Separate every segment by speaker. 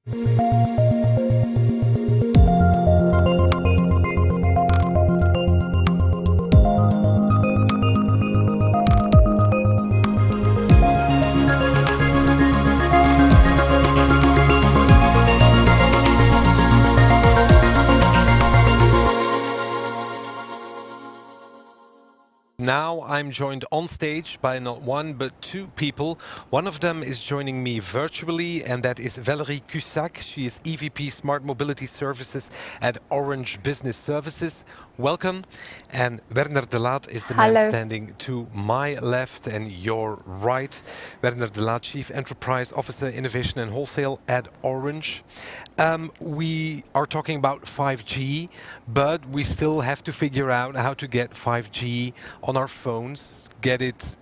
Speaker 1: Now I'm joined on stage by not one but two people. One of them is joining me virtually, and that is Valérie Cussac. She is EVP Smart Mobility Services at Orange Business Services. Welcome. And Werner de Laet is the man standing to my left and your right. Werner de Laet, Chief Enterprise Officer, Innovation and Wholesale at Orange. We are talking about 5G, but we still have to figure out how to get 5G on our phones, get it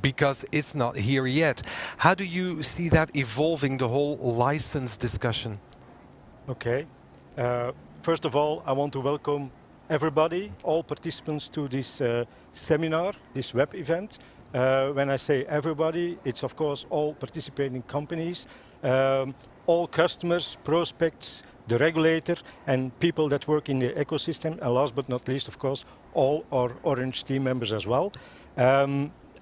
Speaker 1: because it's not here yet. How do you see that evolving, the whole license discussion?
Speaker 2: Okay. First of all, I want to welcome everybody, all participants to this seminar, this web event. When I say everybody, it's of course all participating companies, all customers, prospects, the regulator, and people that work in the ecosystem, and last but not least, of course, all our Orange team members as well.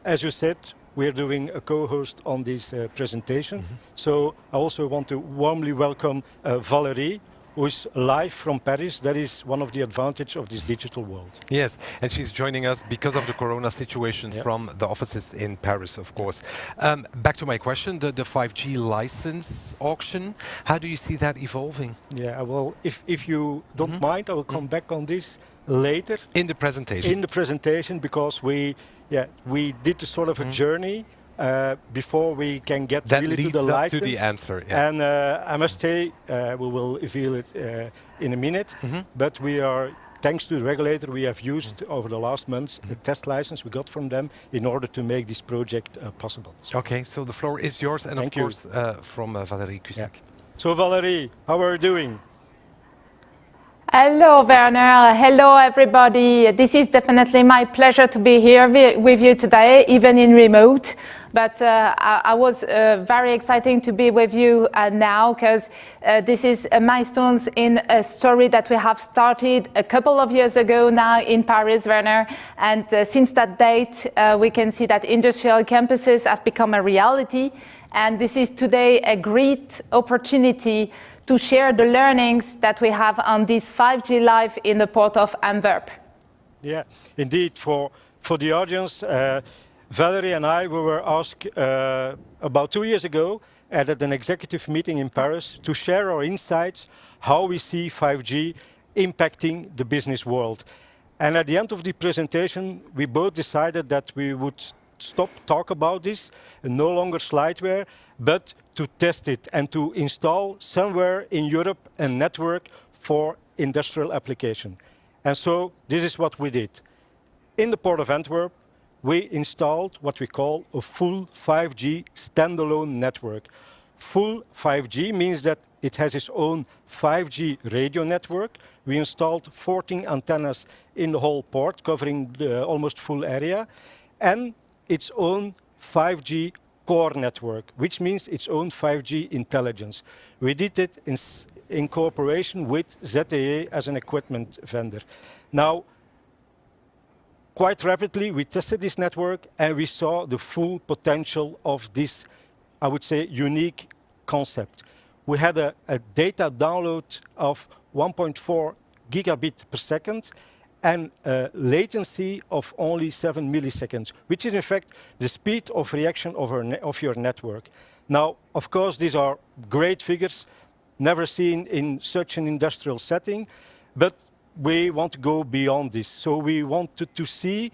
Speaker 2: As you said, we're doing a co-host on this presentation. So I also want to warmly welcome Valérie, who is live from Paris. That is one of the advantages of this digital world.
Speaker 1: Yes, and she's joining us because of the corona situation from the offices in Paris, of course. Back to my question, the 5G license auction, how do you see that evolving?
Speaker 2: Yeah, well, if you don't mind, I will come back on this later.
Speaker 1: In the presentation?
Speaker 2: In the presentation, because we did a sort of a journey before we can get
Speaker 1: that
Speaker 2: really
Speaker 1: leads
Speaker 2: to the license.
Speaker 1: To the answer. Yeah.
Speaker 2: And I must say, we will reveal it in a minute, but we are, thanks to the regulator, we have used over the last months the test license we got from them in order to make this project possible.
Speaker 1: So okay, so the floor is yours, and of course from Valérie Cussac.
Speaker 2: Yeah. So Valérie, how are you doing?
Speaker 3: Hello, Werner. Hello, everybody. This is definitely my pleasure to be here with you today, even in remote. But I was very exciting to be with you now, because this is a milestone in a story that we have started a couple of years ago now in Paris, Werner. And since that date, we can see that industrial campuses have become a reality. And this is today a great opportunity to share the learnings that we have on this 5G Live in the port of Antwerp.
Speaker 2: Yeah, indeed. For the audience, Valérie and I, we were asked about 2 years ago at an executive meeting in Paris to share our insights, how we see 5G impacting the business world. And at the end of the presentation, we both decided that we would stop talk about this, and no longer slideware, but to test it and to install somewhere in Europe a network for industrial application. And so this is what we did. In the port of Antwerp, we installed what we call a full 5G standalone network. Full 5G means that it has its own 5G radio network. We installed 14 antennas in the whole port, covering the almost full area, and its own 5G core network, which means its own 5G intelligence. We did it in cooperation with ZTE as an equipment vendor. Now, quite rapidly, we tested this network and we saw the full potential of this, I would say, unique concept. We had a data download of 1.4 gigabit per second and a latency of only 7 milliseconds, which is in fact the speed of reaction of your network. Now, of course, these are great figures, never seen in such an industrial setting, but we want to go beyond this. So we wanted to see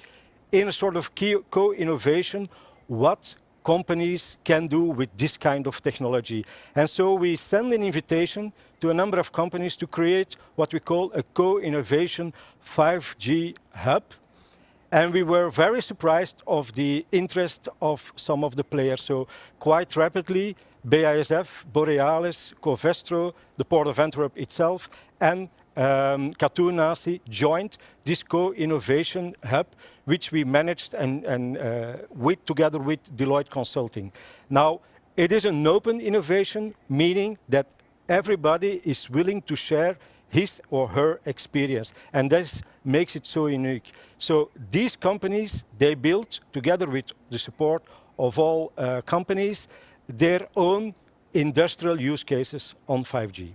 Speaker 2: in a sort of co-innovation what companies can do with this kind of technology. And so we send an invitation to a number of companies to create what we call a co-innovation 5G hub. And we were very surprised of the interest of some of the players. So quite rapidly, BASF, Borealis, Covestro, the Port of Antwerp itself, and Katoen Natie joined this co-innovation hub, which we managed and together with Deloitte Consulting. Now, it is an open innovation, meaning that everybody is willing to share his or her experience. And this makes it so unique. So these companies, they build, together with the support of all companies, their own industrial use cases on 5G.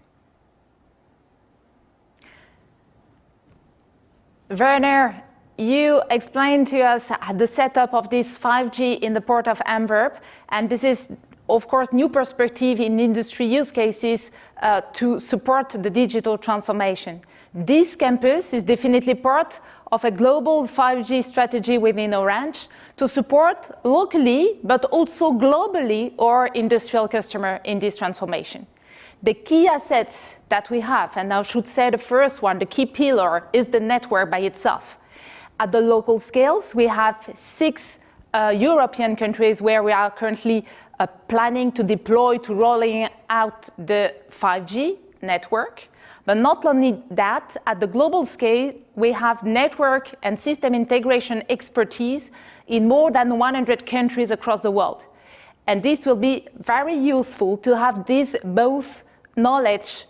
Speaker 3: Werner, you explained to us the setup of this 5G in the port of Antwerp, and this is, of course, new perspective in industry use cases to support the digital transformation. This campus is definitely part of a global 5G strategy within Orange to support locally, but also globally, our industrial customer in this transformation. The key assets that we have, and I should say the first one, the key pillar, is the network by itself. At the local scales, we have 6 European countries where we are currently planning to deploy, to rolling out the 5G network. But not only that, at the global scale, we have network and system integration expertise in more than 100 countries across the world. And this will be very useful to have this both knowledge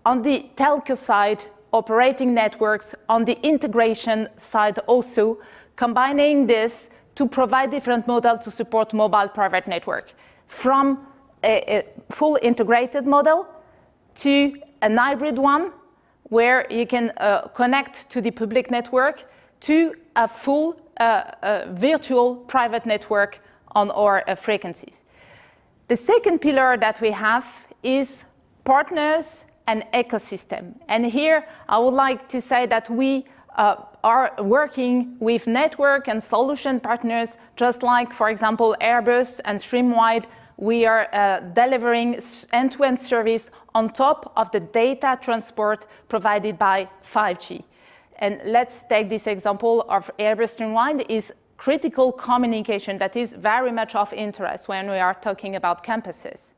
Speaker 3: on the telco side, operating networks, on the integration side also, combining this to provide different models to support mobile private network, from a full integrated model to a hybrid one, where you can connect to the public network, to a full virtual private network on our frequencies. The second pillar that we have is partners and ecosystem. And here I would like to say that we are working with network and solution partners, just like, for example, Airbus and Streamwide. We are delivering end-to-end service on top of the data transport provided by 5G. And let's take this example of Airbus Streamwide is critical communication that is very much of interest when we are talking about campuses.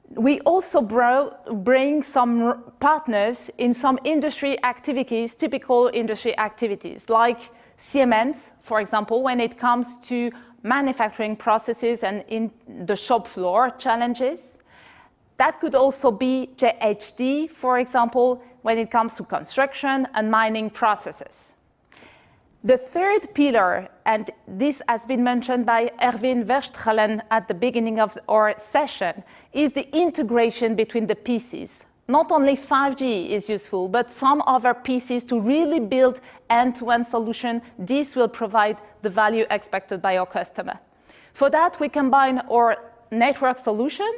Speaker 3: We also bring some partners in some industry activities, typical industry activities, like Siemens, for example, when it comes to manufacturing processes and in the shop floor challenges. That could also be JHD, for example, when it comes to construction and mining processes. The third pillar, and this has been mentioned by Erwin Verstralen at the beginning of our session, is the integration between the pieces. Not only 5G is useful, but some other pieces to really build end-to-end solution. This will provide the value expected by our customer. For that, we combine our network solution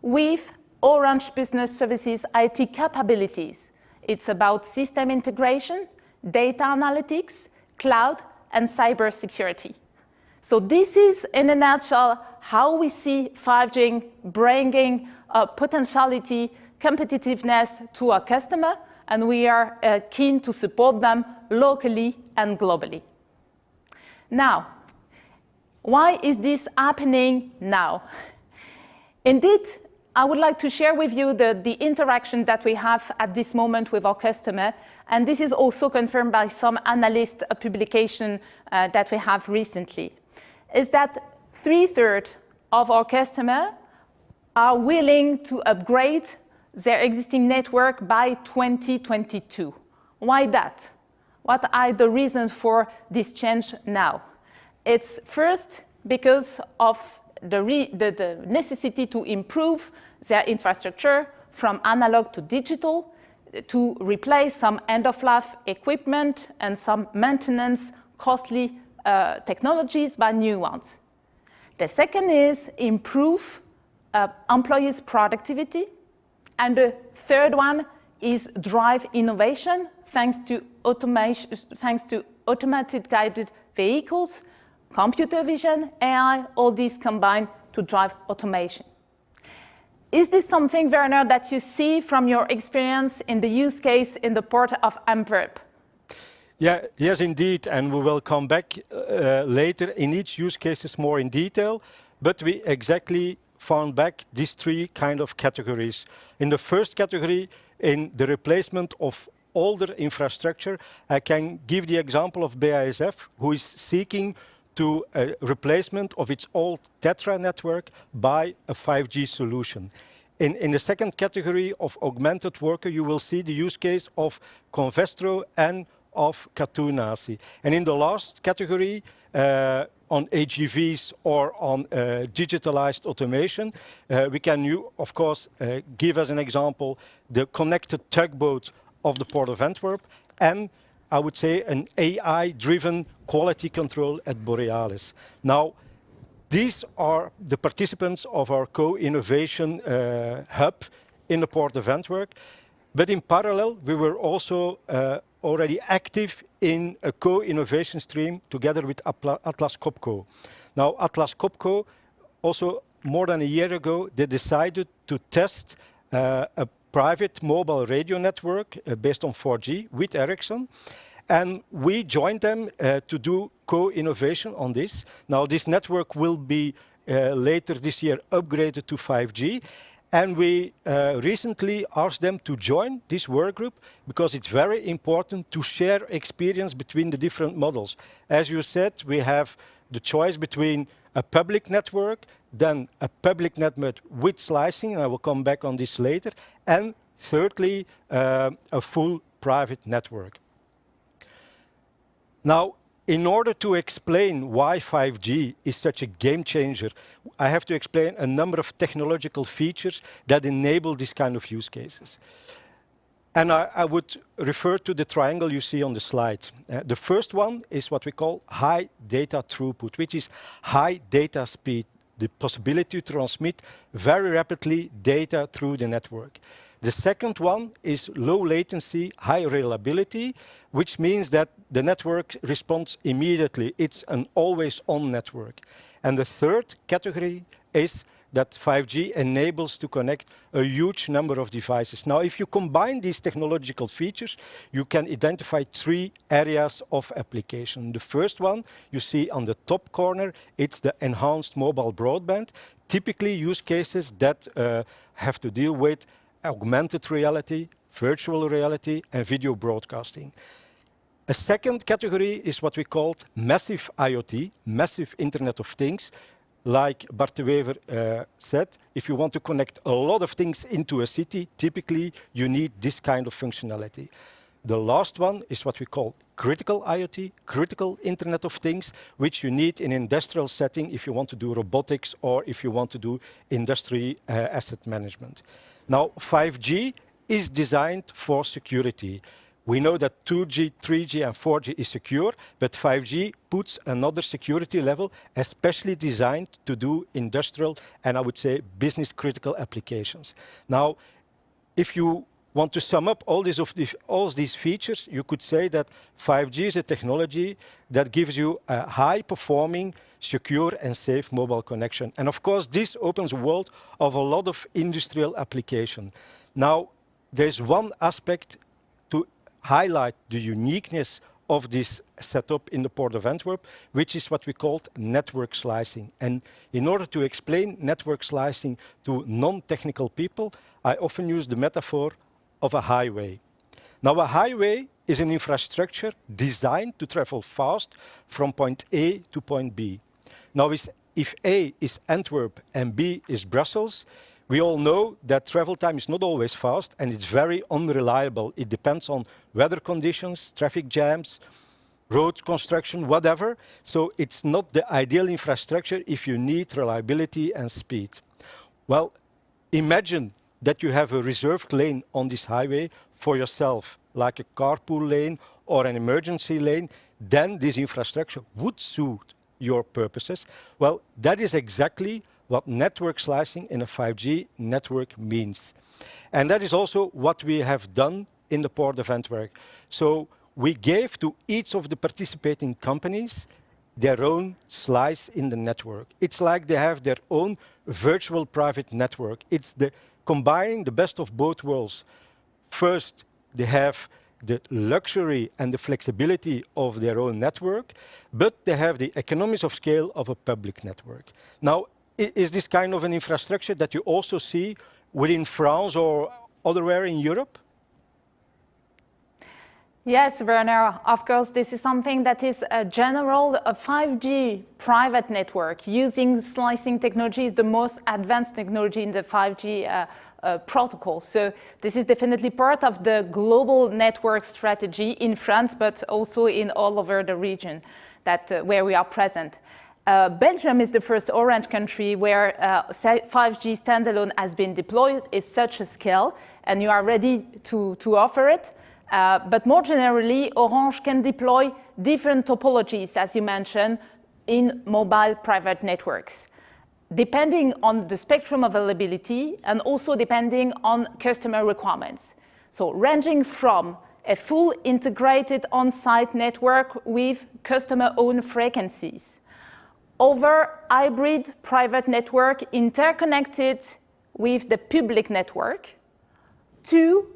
Speaker 3: with Orange Business Services IT capabilities. It's about system integration, data analytics, cloud, and cybersecurity. So this is, in a nutshell, how we see 5G bringing potentiality, competitiveness to our customer, and we are keen to support them locally and globally. Now, why is this happening now? Indeed, I would like to share with you the interaction that we have at this moment with our customer, and this is also confirmed by some analyst publication that we have recently, is that 3/3 of our customers are willing to upgrade their existing network by 2022. Why that? What are the reasons for this change now? It's first because of the necessity to improve their infrastructure from analog to digital, to replace some end-of-life equipment and some maintenance costly technologies by new ones. The second is improve employees' productivity. And the third one is drive innovation thanks to automation, thanks to automated guided vehicles, computer vision, AI, all these combined to drive automation. Is this something, Werner, that you see from your experience in the use case in the port of Antwerp?
Speaker 2: Yeah, yes, indeed, and we will come back later in each use cases more in detail, but we exactly found back these 3 kind of categories. In the first category, in the replacement of older infrastructure, I can give the example of BASF, who is seeking to a replacement of its old Tetra network by a 5G solution. In the second category of augmented worker, you will see the use case of Convestro and of Katunasi. And in the last category, on AGVs or on digitalized automation, we can, of course, give as an example the connected tugboat of the Port of Antwerp, and I would say an AI-driven quality control at Borealis. Now, these are the participants of our co-innovation hub in the Port of Antwerp. But in parallel, we were also already active in a co-innovation stream together with Atlas Copco. Now, Atlas Copco, also more than a year ago, they decided to test a private mobile radio network based on 4G with Ericsson. And we joined them to do co-innovation on this. Now, this network will be later this year upgraded to 5G. And we recently asked them to join this work group because it's very important to share experience between the different models. As you said, we have the choice between a public network, then a public network with slicing, and I will come back on this later, and thirdly, a full private network. Now, in order to explain why 5G is such a game changer, I have to explain a number of technological features that enable this kind of use cases. And I would refer to the triangle you see on the slide. The first one is what we call high data throughput, which is high data speed, the possibility to transmit very rapidly data through the network. The second one is low latency, high reliability, which means that the network responds immediately. It's an always-on network. And the third category is that 5G enables to connect a huge number of devices. Now, if you combine these technological features, you can identify 3 areas of application. The first one you see on the top corner, it's the enhanced mobile broadband, typically use cases that have to deal with augmented reality, virtual reality, and video broadcasting. A second category is what we called massive IoT, massive Internet of Things. Like Bart de Wever said, if you want to connect a lot of things into a city, typically you need this kind of functionality. The last one is what we call critical IoT, critical Internet of Things, which you need in industrial setting if you want to do robotics or if you want to do industry asset management. Now, 5G is designed for security. We know that 2G, 3G, and 4G is secure, but 5G puts another security level, especially designed to do industrial and I would say business-critical applications. Now, if you want to sum up all these features, you could say that 5G is a technology that gives you a high-performing, secure and safe mobile connection. And of course, this opens a world of a lot of industrial application. Now, there's one aspect to highlight the uniqueness of this setup in the Port of Antwerp, which is what we called network slicing. And in order to explain network slicing to non-technical people, I often use the metaphor of a highway. Now, a highway is an infrastructure designed to travel fast from point A to point B. Now, if A is Antwerp and B is Brussels, we all know that travel time is not always fast and it's very unreliable. It depends on weather conditions, traffic jams, road construction, whatever. So it's not the ideal infrastructure if you need reliability and speed. Well, imagine that you have a reserved lane on this highway for yourself, like a carpool lane or an emergency lane, then this infrastructure would suit your purposes. Well, that is exactly what network slicing in a 5G network means. And that is also what we have done in the Port of Antwerp. So we gave to each of the participating companies their own slice in the network. It's like they have their own virtual private network. It's combining the best of both worlds. First, they have the luxury and the flexibility of their own network, but they have the economies of scale of a public network. Now, is this kind of an infrastructure that you also see within France or otherwhere in Europe?
Speaker 3: Yes, Werner, of course, this is something that is a 5G private network using slicing technology is the most advanced technology in the 5G protocol. So this is definitely part of the global network strategy in France, but also in all over the region where we are present. Belgium is the first Orange country where 5G standalone has been deployed at such a scale, and you are ready to offer it. But more generally, Orange can deploy different topologies, as you mentioned, in mobile private networks, depending on the spectrum availability and also depending on customer requirements. So ranging from a full integrated on-site network with customer-owned frequencies, over hybrid private network interconnected with the public network, to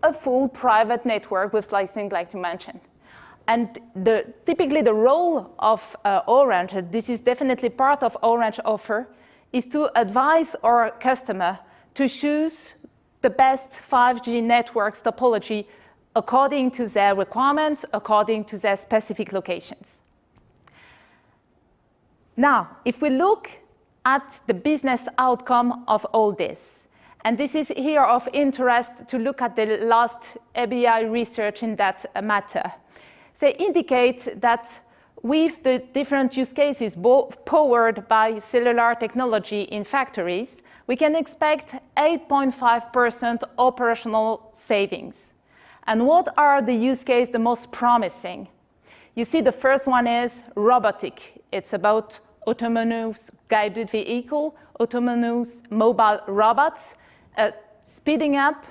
Speaker 3: a full private network with slicing, like you mentioned. And typically the role of Orange, this is definitely part of Orange offer, is to advise our customer to choose the best 5G networks topology according to their requirements, according to their specific locations. Now, if we look at the business outcome of all this, and this is here of interest to look at the last ABI research in that matter. They indicate that with the different use cases powered by cellular technology in factories, we can expect 8.5% operational savings. And what are the use cases the most promising? You see, the first one is robotic. It's about autonomous guided vehicle, autonomous mobile robots, speeding up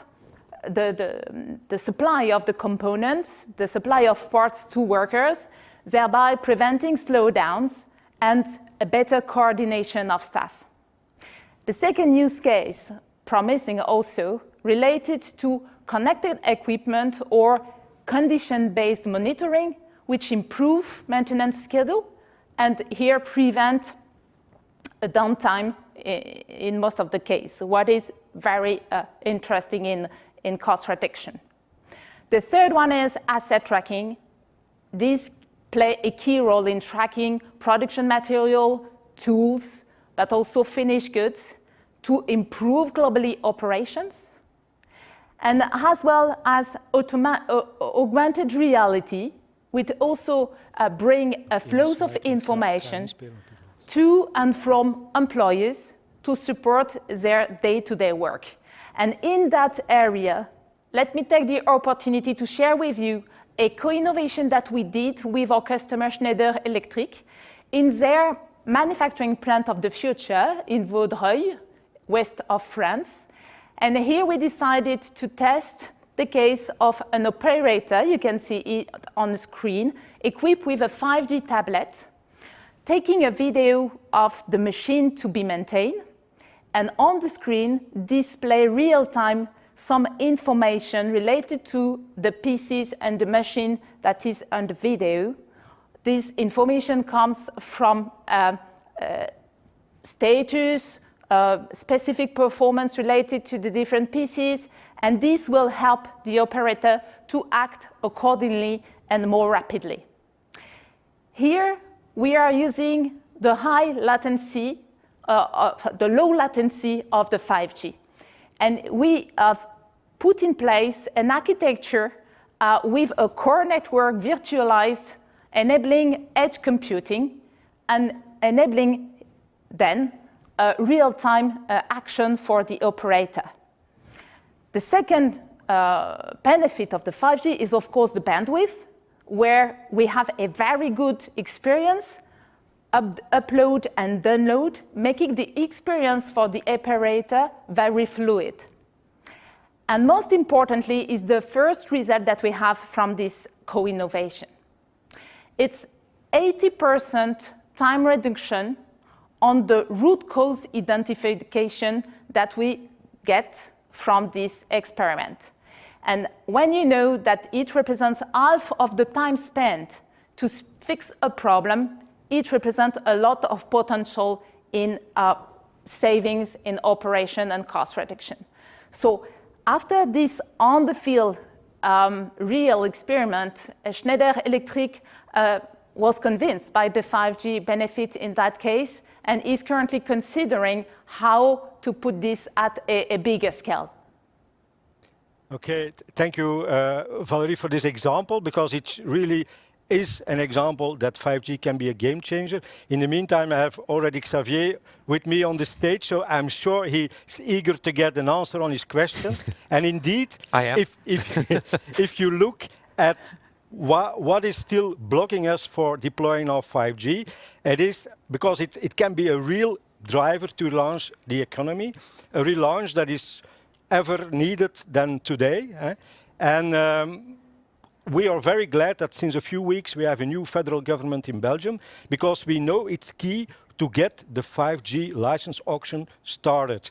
Speaker 3: the supply of the components, the supply of parts to workers, thereby preventing slowdowns and a better coordination of staff. The second use case, promising also, related to connected equipment or condition-based monitoring, which improve maintenance schedule and here prevent a downtime in most of the case, what is very interesting in cost reduction. The third one is asset tracking. These play a key role in tracking production material, tools, but also finished goods to improve globally operations, and as well as augmented reality, which also bring flows of information to and from employees to support their day-to-day work. And in that area, let me take the opportunity to share with you a co-innovation that we did with our customer Schneider Electric in their manufacturing plant of the future in Vaudreuil, west of France. And here we decided to test the case of an operator, you can see it on the screen, equipped with a 5G tablet, taking a video of the machine to be maintained, and on the screen display real-time some information related to the PCs and the machine that is on the video. This information comes from status, specific performance related to the different PCs, and this will help the operator to act accordingly and more rapidly. Here, we are using the high latency, the low latency of the 5G. And we have put in place an architecture with a core network virtualized, enabling edge computing and enabling then real-time action for the operator. The second benefit of the 5G is, of course, the bandwidth, where we have a very good experience, upload and download, making the experience for the operator very fluid. And most importantly is the first result that we have from this co-innovation. It's 80% time reduction on the root cause identification that we get from this experiment. And when you know that it represents half of the time spent to fix a problem, it represents a lot of potential in savings in operation and cost reduction. So after this on-the-field real experiment, Schneider Electric was convinced by the 5G benefit in that case and is currently considering how to put this at a bigger scale?
Speaker 2: Okay, thank you, Valérie, for this example, because it really is an example that 5G can be a game changer. In the meantime, I have already Xavier with me on the stage, so I'm sure he's eager to get an answer on his question. And indeed,
Speaker 1: I am.
Speaker 2: if you look at what is still blocking us for deploying our 5G, it is because it can be a real driver to launch the economy, a relaunch that is ever needed than today. And we are very glad that since a few weeks we have a new federal government in Belgium, because we know it's key to get the 5G license auction started.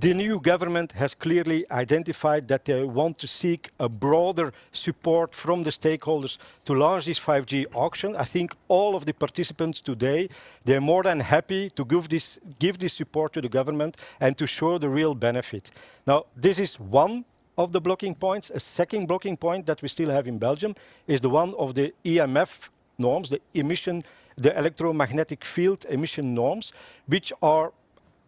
Speaker 2: The new government has clearly identified that they want to seek a broader support from the stakeholders to launch this 5G auction. I think all of the participants today, they're more than happy to give this support to the government and to show the real benefit. Now, this is one of the blocking points. A second blocking point that we still have in Belgium is the one of the EMF norms, the electromagnetic field emission norms, which are,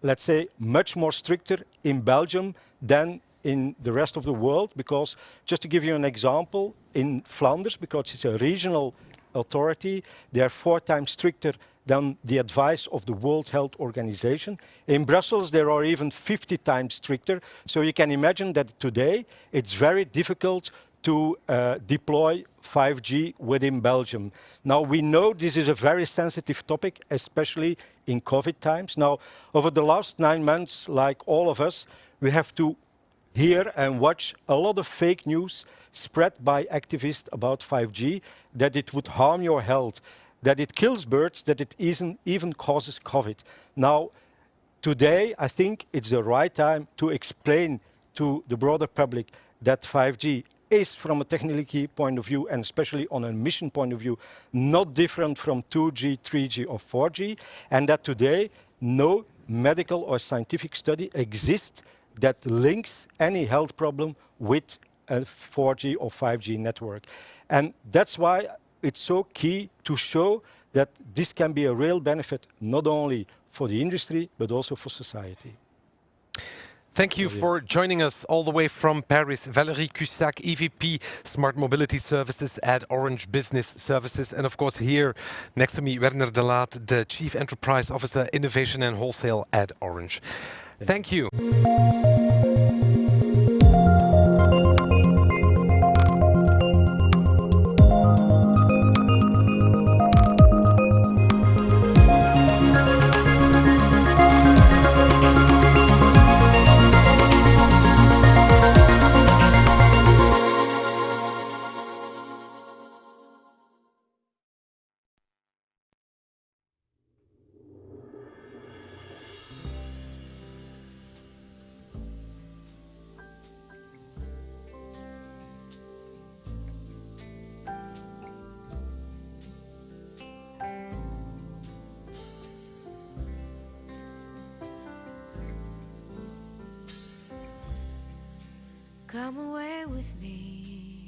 Speaker 2: let's say, much more stricter in Belgium than in the rest of the world. Because, just to give you an example, in Flanders, because it's a regional authority, they are 4 times stricter than the advice of the World Health Organization. In Brussels, there are even 50 times stricter. So you can imagine that today it's very difficult to deploy 5G within Belgium. Now, we know this is a very sensitive topic, especially in COVID times. Now, over the last 9 months, like all of us, we have to hear and watch a lot of fake news spread by activists about 5G, that it would harm your health, that it kills birds, that it even causes COVID. Now, today, I think it's the right time to explain to the broader public that 5G is, from a technology point of view, and especially on a mission point of view, not different from 2G, 3G, or 4G, and that today no medical or scientific study exists that links any health problem with a 4G or 5G network. And that's why it's so key to show that this can be a real benefit, not only for the industry, but also for society.
Speaker 1: Thank you for joining us all the way from Paris. Valérie Cussac, EVP Smart Mobility Services at Orange Business Services. And of course here next to me, Werner de Laet, the Chief Enterprise Officer, Innovation and Wholesale at Orange. Thank you.
Speaker 4: Come away with me.